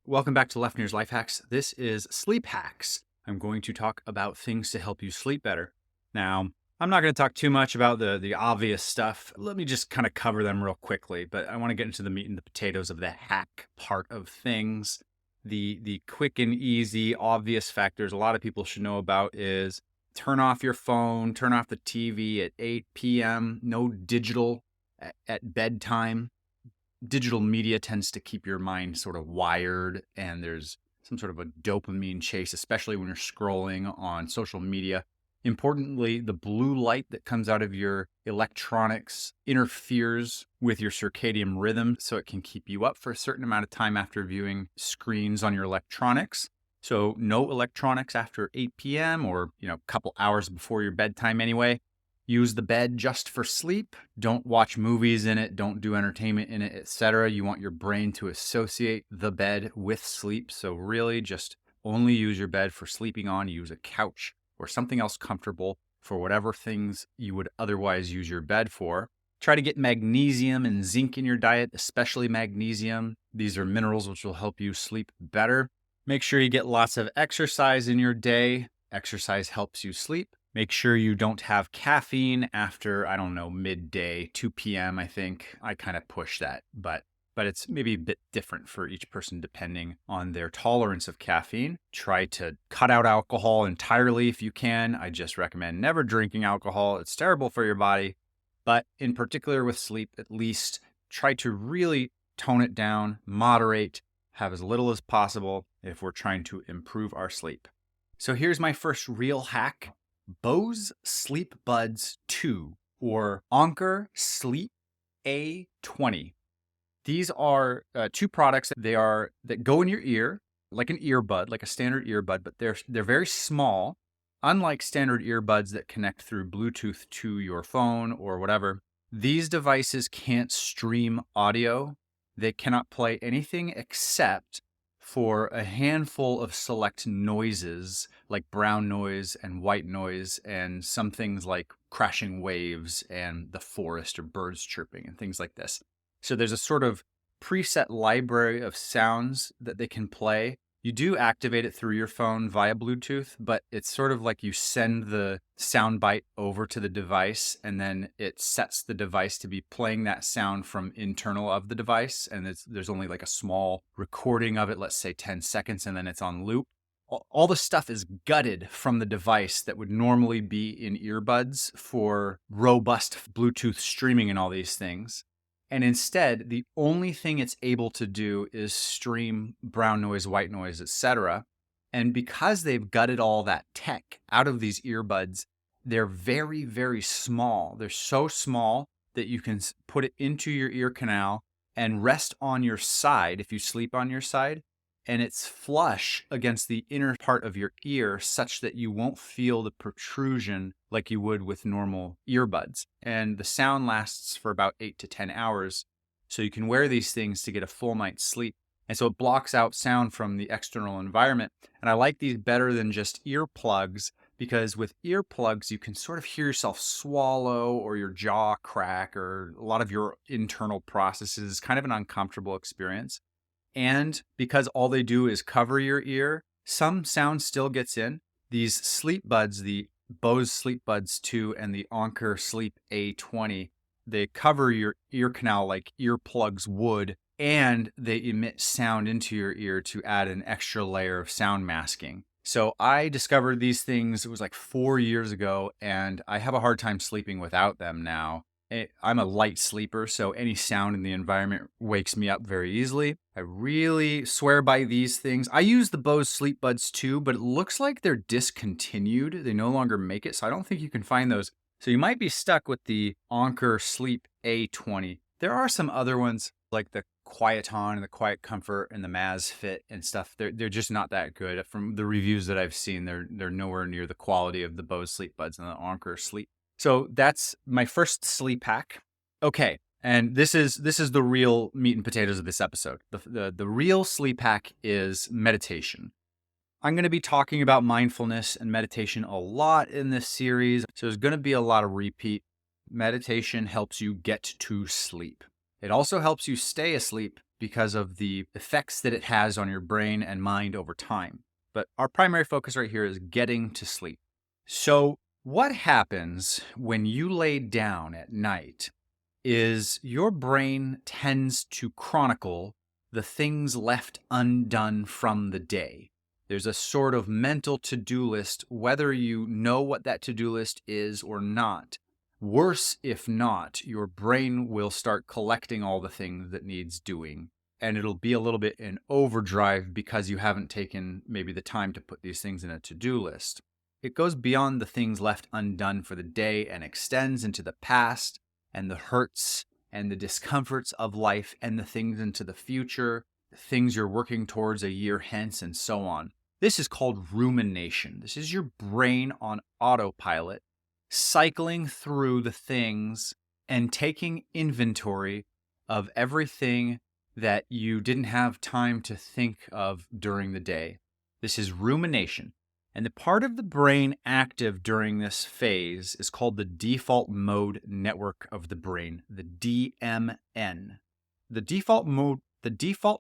Welcome back to Lefner's Life Hacks. This is Sleep Hacks. I'm going to talk about things to help you sleep better. Now, I'm not going to talk too much about the obvious stuff. Let me just kind of cover them real quickly, but I want to get into the meat and the potatoes of the hack part of things. The quick and easy, obvious factors a lot of people should know about is turn off your phone, turn off the TV at 8 p.m., no digital at bedtime. Digital media tends to keep your mind sort of wired, and there's some sort of a dopamine chase, especially when you're scrolling on social media. Importantly, the blue light that comes out of your electronics interferes with your circadian rhythm, so it can keep you up for a certain amount of time after viewing screens on your electronics. So no electronics after 8 p.m. or, a couple hours before your bedtime anyway. Use the bed just for sleep. Don't watch movies in it. Don't do entertainment in it, etc. You want your brain to associate the bed with sleep. So really just only use your bed for sleeping on. Use a couch or something else comfortable for whatever things you would otherwise use your bed for. Try to get magnesium and zinc in your diet, especially magnesium. These are minerals which will help you sleep better. Make sure you get lots of exercise in your day. Exercise helps you sleep. Make sure you don't have caffeine after, midday, 2 p.m., I think. I kind of push that, but it's maybe a bit different for each person depending on their tolerance of caffeine. Try to cut out alcohol entirely if you can. I just recommend never drinking alcohol. It's terrible for your body. But in particular with sleep, at least try to really tone it down, moderate, have as little as possible if we're trying to improve our sleep. So here's my first real hack. Bose Sleep Buds 2 or Anker Sleep A20. These are two products that go in your ear like an earbud, like a standard earbud, but they're very small. Unlike standard earbuds that connect through Bluetooth to your phone or whatever, these devices can't stream audio. They cannot play anything except for a handful of select noises like brown noise and white noise and some things like crashing waves and the forest or birds chirping and things like this. So there's a sort of preset library of sounds that they can play. You do activate it through your phone via Bluetooth, but it's sort of like you send the sound bite over to the device and then it sets the device to be playing that sound from internal of the device. And there's only like a small recording of it, let's say 10 seconds, and then it's on loop. All the stuff is gutted from the device that would normally be in earbuds for robust Bluetooth streaming and all these things. And instead, the only thing it's able to do is stream brown noise, white noise, etc. And because they've gutted all that tech out of these earbuds, they're very, very small. They're so small that you can put it into your ear canal and rest on your side if you sleep on your side. And it's flush against the inner part of your ear such that you won't feel the protrusion like you would with normal earbuds. And the sound lasts for about 8 to 10 hours. So you can wear these things to get a full night's sleep. And so it blocks out sound from the external environment. And I like these better than just earplugs because with earplugs, you can sort of hear yourself swallow or your jaw crack or a lot of your internal processes. Kind of an uncomfortable experience. And because all they do is cover your ear, some sound still gets in. These sleep buds, the Bose Sleep Buds 2 and the Anker Sleep A20, they cover your ear canal like earplugs would, and they emit sound into your ear to add an extra layer of sound masking. So I discovered these things, it was like 4 years ago, and I have a hard time sleeping without them now. I'm a light sleeper, so any sound in the environment wakes me up very easily. I really swear by these things. I use the Bose Sleep Buds too, but it looks like they're discontinued. They no longer make it, so I don't think you can find those. So you might be stuck with the Anker Sleep A20. There are some other ones like the Quieton and the Quiet Comfort and the Maz Fit and stuff. They're just not that good. From the reviews that I've seen, they're nowhere near the quality of the Bose Sleep Buds and the Anker Sleep. So that's my first sleep hack. Okay, and this is the real meat and potatoes of this episode. The real sleep hack is meditation. I'm going to be talking about mindfulness and meditation a lot in this series, so there's going to be a lot of repeat. Meditation helps you get to sleep. It also helps you stay asleep because of the effects that it has on your brain and mind over time. But our primary focus right here is getting to sleep. So, what happens when you lay down at night is your brain tends to chronicle the things left undone from the day. There's a sort of mental to-do list, whether you know what that to-do list is or not. Worse, if not, your brain will start collecting all the things that needs doing, and it'll be a little bit in overdrive because you haven't taken maybe the time to put these things in a to-do list. It goes beyond the things left undone for the day and extends into the past and the hurts and the discomforts of life and the things into the future, things you're working towards a year hence, and so on. This is called rumination. This is your brain on autopilot, cycling through the things and taking inventory of everything that you didn't have time to think of during the day. This is rumination. And the part of the brain active during this phase is called the default mode network of the brain, the DMN. The default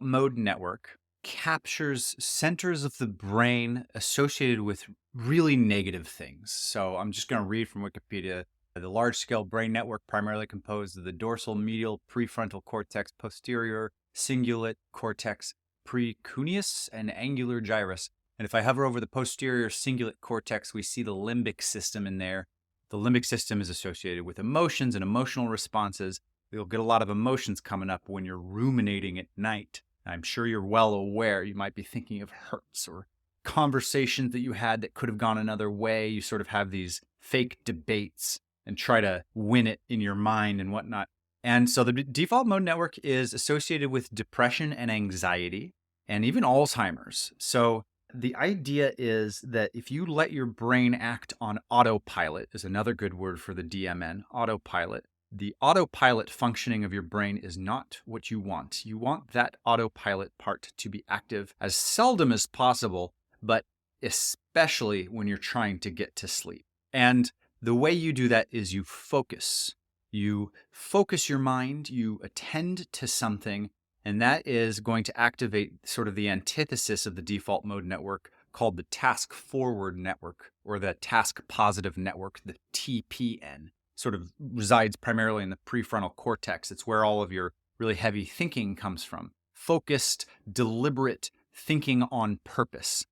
mode network captures centers of the brain associated with really negative things. So I'm just going to read from Wikipedia. The large-scale brain network primarily composed of the dorsal medial prefrontal cortex, posterior cingulate cortex, precuneus, and angular gyrus. And if I hover over the posterior cingulate cortex, we see the limbic system in there. The limbic system is associated with emotions and emotional responses. You'll get a lot of emotions coming up when you're ruminating at night. I'm sure you're well aware. You might be thinking of hurts or conversations that you had that could have gone another way. You sort of have these fake debates and try to win it in your mind and whatnot. And so the default mode network is associated with depression and anxiety and even Alzheimer's. So the idea is that if you let your brain act on autopilot, is another good word for the DMN, autopilot. The autopilot functioning of your brain is not what you want. You want that autopilot part to be active as seldom as possible, but especially when you're trying to get to sleep. And the way you do that is you focus. You focus your mind, you attend to something, and that is going to activate sort of the antithesis of the default mode network called the task forward network or the task positive network, the TPN. Sort of resides primarily in the prefrontal cortex. It's where all of your really heavy thinking comes from. Focused, deliberate thinking on purpose.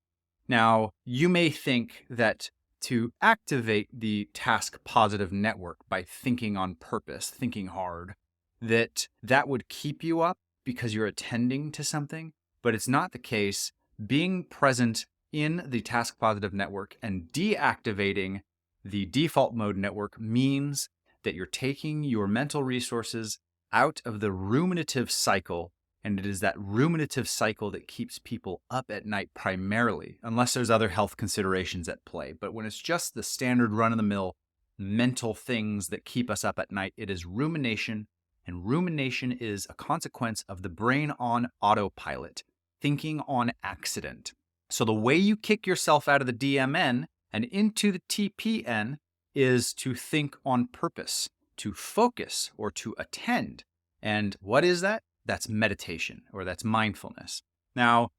Now, you may think that to activate the task positive network by thinking on purpose, thinking hard, that would keep you up because you're attending to something, but it's not the case. Being present in the task positive network and deactivating the default mode network means that you're taking your mental resources out of the ruminative cycle, and it is that ruminative cycle that keeps people up at night primarily, unless there's other health considerations at play. But when it's just the standard run-of-the-mill mental things that keep us up at night, it is rumination, and rumination is a consequence of the brain on autopilot, thinking on accident. So the way you kick yourself out of the DMN and into the TPN is to think on purpose, to focus, or to attend. And what is that? That's meditation, or that's mindfulness. Now,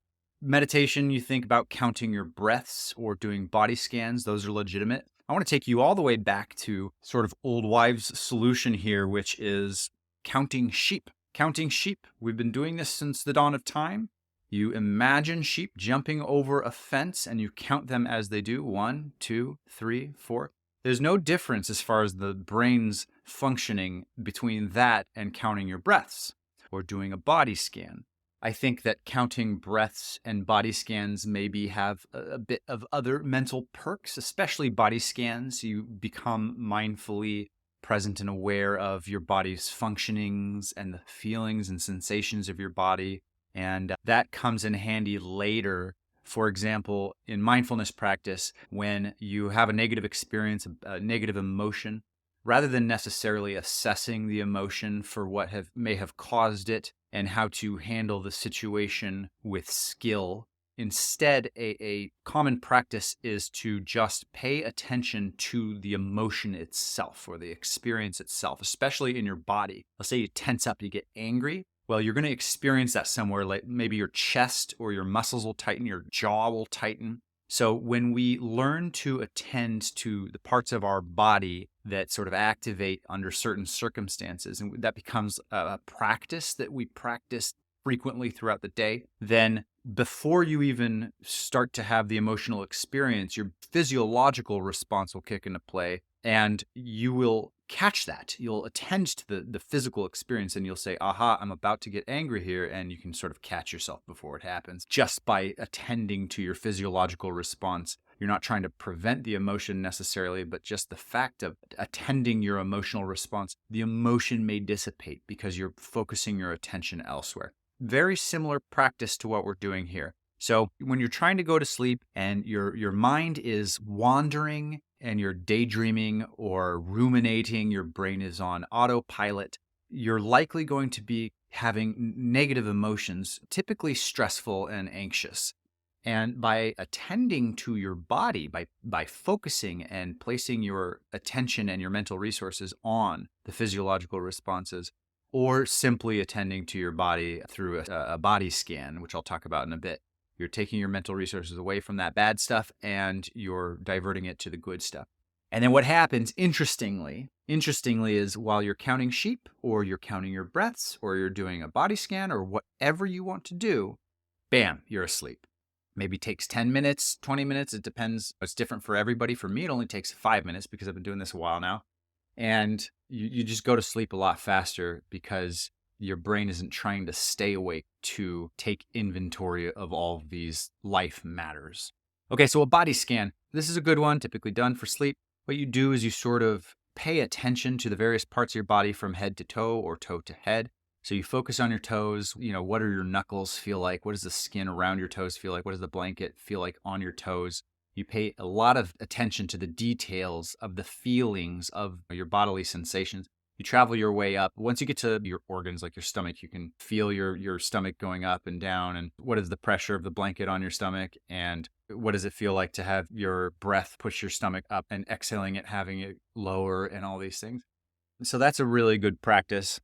meditation, you think about counting your breaths or doing body scans. Those are legitimate. I want to take you all the way back to sort of old wives' solution here, which is counting sheep. Counting sheep. We've been doing this since the dawn of time. You imagine sheep jumping over a fence and you count them as they do. 1, 2, 3, 4. There's no difference as far as the brain's functioning between that and counting your breaths or doing a body scan. I think that counting breaths and body scans maybe have a bit of other mental perks, especially body scans. You become mindfully present and aware of your body's functionings and the feelings and sensations of your body. And that comes in handy later. For example, in mindfulness practice, when you have a negative experience, a negative emotion, rather than necessarily assessing the emotion for what may have caused it and how to handle the situation with skill, instead, a common practice is to just pay attention to the emotion itself or the experience itself, especially in your body. Let's say you tense up, you get angry. Well, you're going to experience that somewhere, like maybe your chest or your muscles will tighten, your jaw will tighten. So when we learn to attend to the parts of our body that sort of activate under certain circumstances, and that becomes a practice that we practice frequently throughout the day, then before you even start to have the emotional experience, your physiological response will kick into play, and you will catch that. You'll attend to the physical experience, and you'll say, aha, I'm about to get angry here. And you can sort of catch yourself before it happens just by attending to your physiological response. You're not trying to prevent the emotion necessarily, but just the fact of attending your emotional response, the emotion may dissipate because you're focusing your attention elsewhere. Very similar practice to what we're doing here. So when you're trying to go to sleep and your mind is wandering and you're daydreaming or ruminating, your brain is on autopilot, you're likely going to be having negative emotions, typically stressful and anxious. And by attending to your body, by focusing and placing your attention and your mental resources on the physiological responses, or simply attending to your body through a body scan, which I'll talk about in a bit, you're taking your mental resources away from that bad stuff and you're diverting it to the good stuff. And then what happens, interestingly, is while you're counting sheep or you're counting your breaths or you're doing a body scan or whatever you want to do, bam, you're asleep. Maybe takes 10 minutes, 20 minutes. It depends. It's different for everybody. For me, it only takes 5 minutes because I've been doing this a while now. And you just go to sleep a lot faster because your brain isn't trying to stay awake to take inventory of all of these life matters. Okay, so a body scan. This is a good one, typically done for sleep. What you do is you sort of pay attention to the various parts of your body from head to toe or toe to head. So you focus on your toes. What do your knuckles feel like? What does the skin around your toes feel like? What does the blanket feel like on your toes? You pay a lot of attention to the details of the feelings of your bodily sensations. You travel your way up. Once you get to your organs, like your stomach, you can feel your stomach going up and down. And what is the pressure of the blanket on your stomach? And what does it feel like to have your breath push your stomach up and exhaling it, having it lower, and all these things? So that's a really good practice.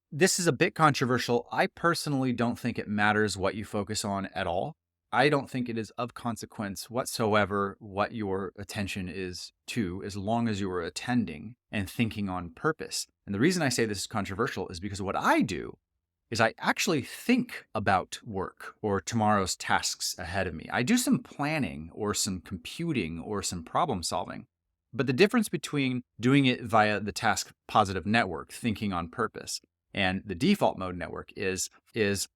This is a bit controversial. I personally don't think it matters what you focus on at all. I don't think it is of consequence whatsoever what your attention is to, as long as you are attending and thinking on purpose. And the reason I say this is controversial is because what I do is I actually think about work or tomorrow's tasks ahead of me. I do some planning or some computing or some problem solving. But the difference between doing it via the task positive network, thinking on purpose, and the default mode network is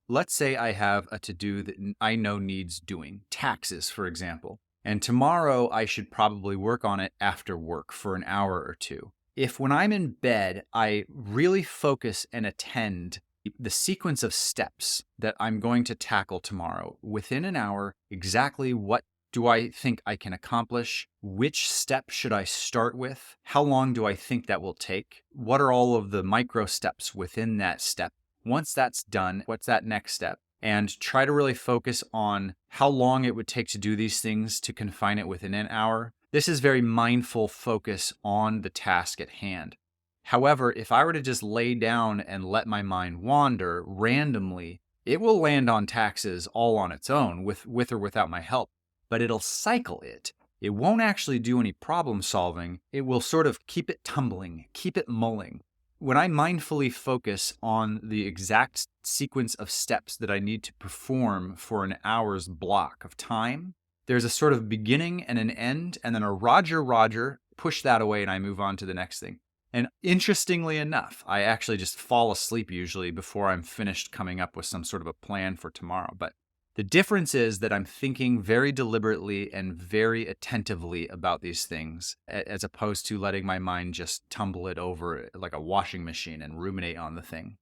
let's say I have a to-do that I know needs doing, taxes, for example. And tomorrow I should probably work on it after work for an hour or two. If when I'm in bed, I really focus and attend the sequence of steps that I'm going to tackle tomorrow within an hour, exactly what do I think I can accomplish? Which step should I start with? How long do I think that will take? What are all of the micro steps within that step? Once that's done, what's that next step? And try to really focus on how long it would take to do these things to confine it within an hour. This is very mindful focus on the task at hand. However, if I were to just lay down and let my mind wander randomly, it will land on taxes all on its own with or without my help. But it'll cycle it. It won't actually do any problem solving. It will sort of keep it tumbling, keep it mulling. When I mindfully focus on the exact sequence of steps that I need to perform for an hour's block of time, there's a sort of beginning and an end, and then a roger, push that away, and I move on to the next thing. And interestingly enough, I actually just fall asleep usually before I'm finished coming up with some sort of a plan for tomorrow. But the difference is that I'm thinking very deliberately and very attentively about these things, as opposed to letting my mind just tumble it over like a washing machine and ruminate on the thing.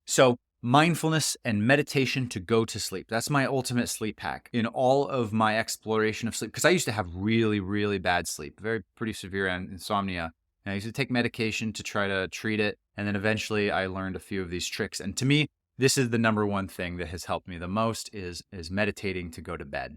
So mindfulness and meditation to go to sleep. That's my ultimate sleep hack in all of my exploration of sleep. Because I used to have really, really bad sleep, pretty severe insomnia. And I used to take medication to try to treat it. And then eventually I learned a few of these tricks. And to me, this is the number one thing that has helped me the most is meditating to go to bed.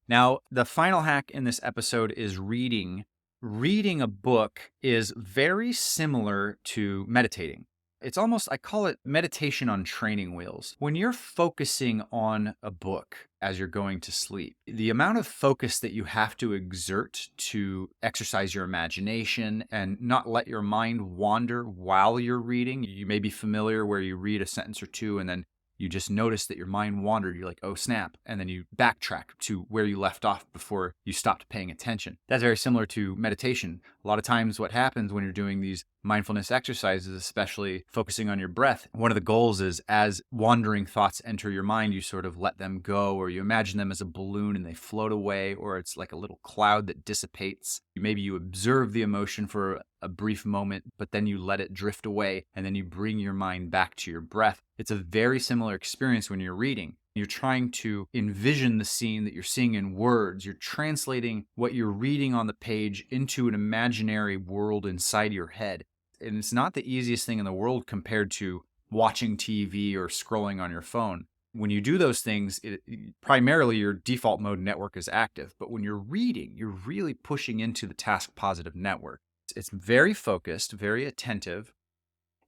Now, the final hack in this episode is reading. Reading a book is very similar to meditating. It's almost, I call it meditation on training wheels. When you're focusing on a book as you're going to sleep, the amount of focus that you have to exert to exercise your imagination and not let your mind wander while you're reading. You may be familiar where you read a sentence or two and then you just notice that your mind wandered. You're like, oh, snap. And then you backtrack to where you left off before you stopped paying attention. That's very similar to meditation. A lot of times what happens when you're doing these mindfulness exercises, especially focusing on your breath, one of the goals is as wandering thoughts enter your mind, you sort of let them go, or you imagine them as a balloon and they float away, or it's like a little cloud that dissipates. Maybe you observe the emotion for a brief moment, but then you let it drift away and then you bring your mind back to your breath. It's a very similar experience when you're reading. You're trying to envision the scene that you're seeing in words. You're translating what you're reading on the page into an imaginary world inside your head. And it's not the easiest thing in the world compared to watching TV or scrolling on your phone. When you do those things, primarily your default mode network is active. But when you're reading, you're really pushing into the task positive network. It's very focused, very attentive.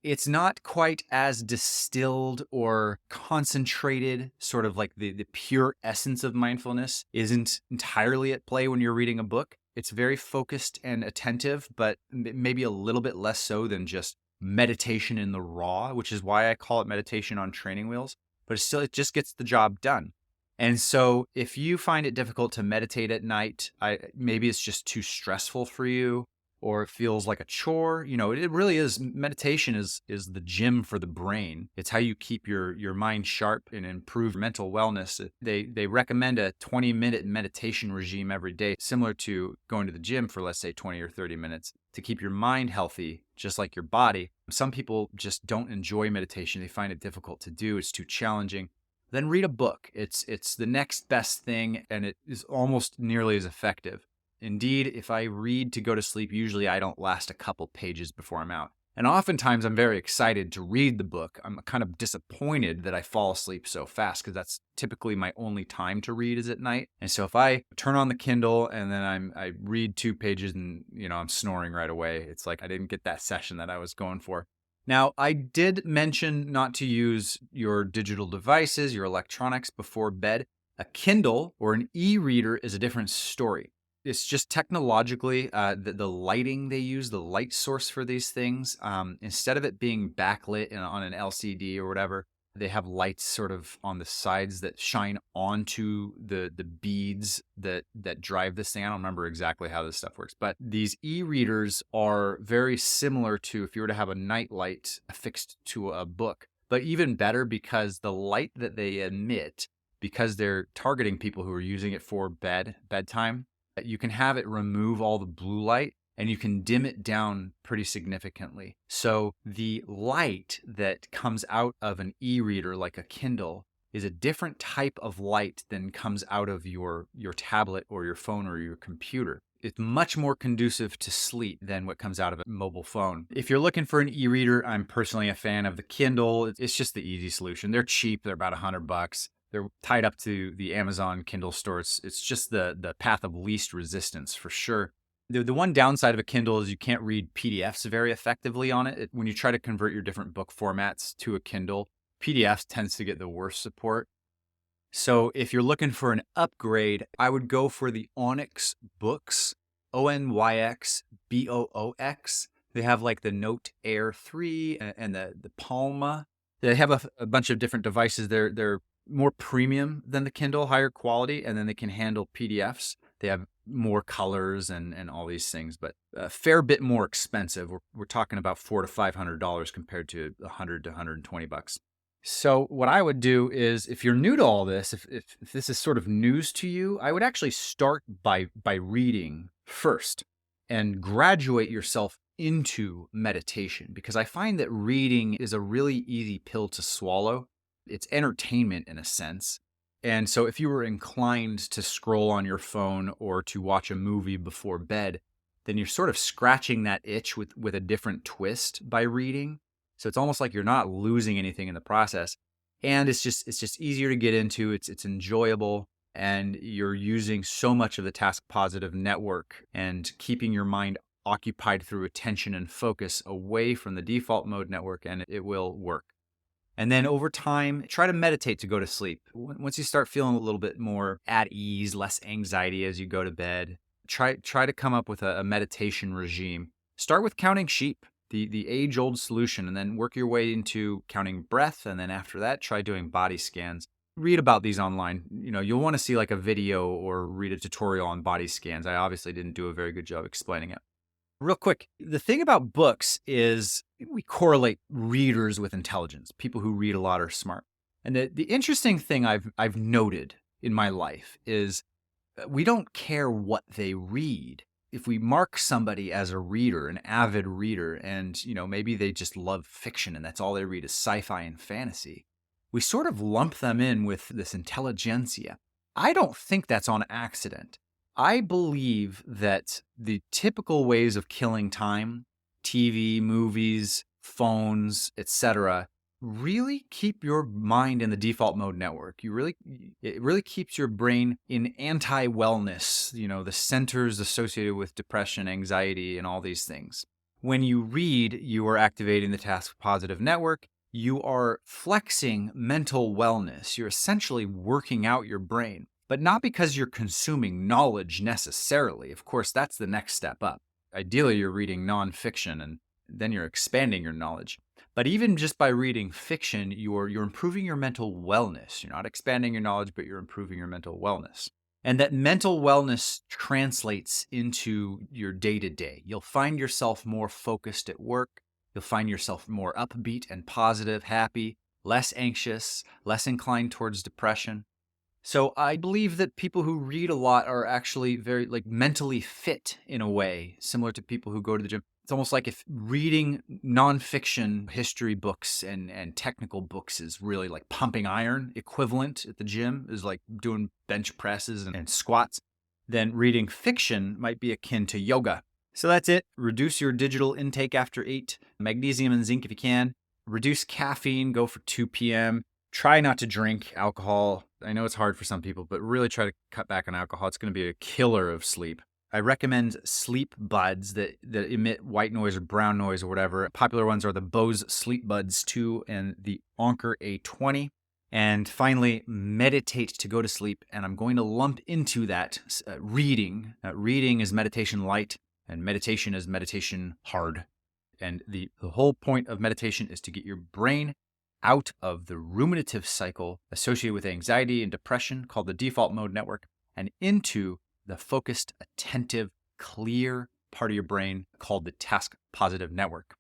It's not quite as distilled or concentrated, sort of like the pure essence of mindfulness isn't entirely at play when you're reading a book. It's very focused and attentive, but maybe a little bit less so than just meditation in the raw, which is why I call it meditation on training wheels. But it just gets the job done. And so if you find it difficult to meditate at night, maybe it's just too stressful for you, or it feels like a chore. It really is. Meditation is the gym for the brain. It's how you keep your mind sharp and improve mental wellness. They recommend a 20-minute meditation regime every day, similar to going to the gym for, let's say, 20 or 30 minutes to keep your mind healthy, just like your body. Some people just don't enjoy meditation. They find it difficult to do. It's too challenging. Then read a book. It's the next best thing, and it is almost nearly as effective. Indeed, if I read to go to sleep, usually I don't last a couple pages before I'm out. And oftentimes I'm very excited to read the book. I'm kind of disappointed that I fall asleep so fast because that's typically my only time to read is at night. And so if I turn on the Kindle and then I read 2 pages and I'm snoring right away, it's like I didn't get that session that I was going for. Now, I did mention not to use your digital devices, your electronics before bed. A Kindle or an e-reader is a different story. It's just technologically, the lighting they use, the light source for these things, instead of it being backlit on an LCD or whatever, they have lights sort of on the sides that shine onto the beads that drive this thing. I don't remember exactly how this stuff works, but these e-readers are very similar to if you were to have a night light affixed to a book, but even better because the light that they emit, because they're targeting people who are using it for bedtime, you can have it remove all the blue light and you can dim it down pretty significantly. So the light that comes out of an e-reader like a Kindle is a different type of light than comes out of your tablet or your phone or your computer. It's much more conducive to sleep than what comes out of a mobile phone. If you're looking for an e-reader, I'm personally a fan of the Kindle. It's just the easy solution. They're cheap. They're about $100. They're tied up to the Amazon Kindle store. It's just the path of least resistance for sure. The one downside of a Kindle is you can't read PDFs very effectively on it. When you try to convert your different book formats to a Kindle, PDFs tends to get the worst support. So if you're looking for an upgrade, I would go for the Onyx Books, ONYX BOOX. They have like the Note Air 3 and the Palma. They have a bunch of different devices. They're more premium than the Kindle, higher quality, and then they can handle PDFs. They have more colors and all these things, but a fair bit more expensive. We're talking about $400 to $500 compared to $100 to $120. So what I would do is, if you're new to all this, if this is sort of news to you, I would actually start by reading first and graduate yourself into meditation, because I find that reading is a really easy pill to swallow. It's entertainment in a sense. And so if you were inclined to scroll on your phone or to watch a movie before bed, then you're sort of scratching that itch with a different twist by reading. So it's almost like you're not losing anything in the process. And it's just easier to get into. It's enjoyable. And you're using so much of the task positive network and keeping your mind occupied through attention and focus away from the default mode network, and it will work. And then over time, try to meditate to go to sleep. Once you start feeling a little bit more at ease, less anxiety as you go to bed, try to come up with a meditation regime. Start with counting sheep, the age-old solution, and then work your way into counting breath. And then after that, try doing body scans. Read about these online. You'll want to see like a video or read a tutorial on body scans. I obviously didn't do a very good job explaining it. Real quick, the thing about books is we correlate readers with intelligence. People who read a lot are smart. And the interesting thing I've noted in my life is we don't care what they read. If we mark somebody as a reader, an avid reader, and maybe they just love fiction and that's all they read is sci-fi and fantasy, we sort of lump them in with this intelligentsia. I don't think that's on accident. I believe that the typical ways of killing time, TV, movies, phones, etc., really keep your mind in the default mode network. It really keeps your brain in anti-wellness, the centers associated with depression, anxiety, and all these things. When you read, you are activating the task positive network. You are flexing mental wellness. You're essentially working out your brain. But not because you're consuming knowledge necessarily. Of course, that's the next step up. Ideally, you're reading nonfiction and then you're expanding your knowledge. But even just by reading fiction, you're improving your mental wellness. You're not expanding your knowledge, but you're improving your mental wellness. And that mental wellness translates into your day-to-day. You'll find yourself more focused at work. You'll find yourself more upbeat and positive, happy, less anxious, less inclined towards depression. So I believe that people who read a lot are actually very mentally fit in a way, similar to people who go to the gym. It's almost like if reading nonfiction history books and technical books is really like pumping iron equivalent at the gym, is like doing bench presses and squats, then reading fiction might be akin to yoga. So that's it. Reduce your digital intake after 8. Magnesium and zinc if you can. Reduce caffeine. Go for 2 p.m. Try not to drink alcohol. I know it's hard for some people, but really try to cut back on alcohol. It's going to be a killer of sleep. I recommend sleep buds that emit white noise or brown noise or whatever. Popular ones are the Bose Sleep Buds 2 and the Anker A20. And finally, meditate to go to sleep. And I'm going to lump into that reading. Reading is meditation light, and meditation is meditation hard. And the whole point of meditation is to get your brain out of the ruminative cycle associated with anxiety and depression called the default mode network and into the focused, attentive, clear part of your brain called the task positive network.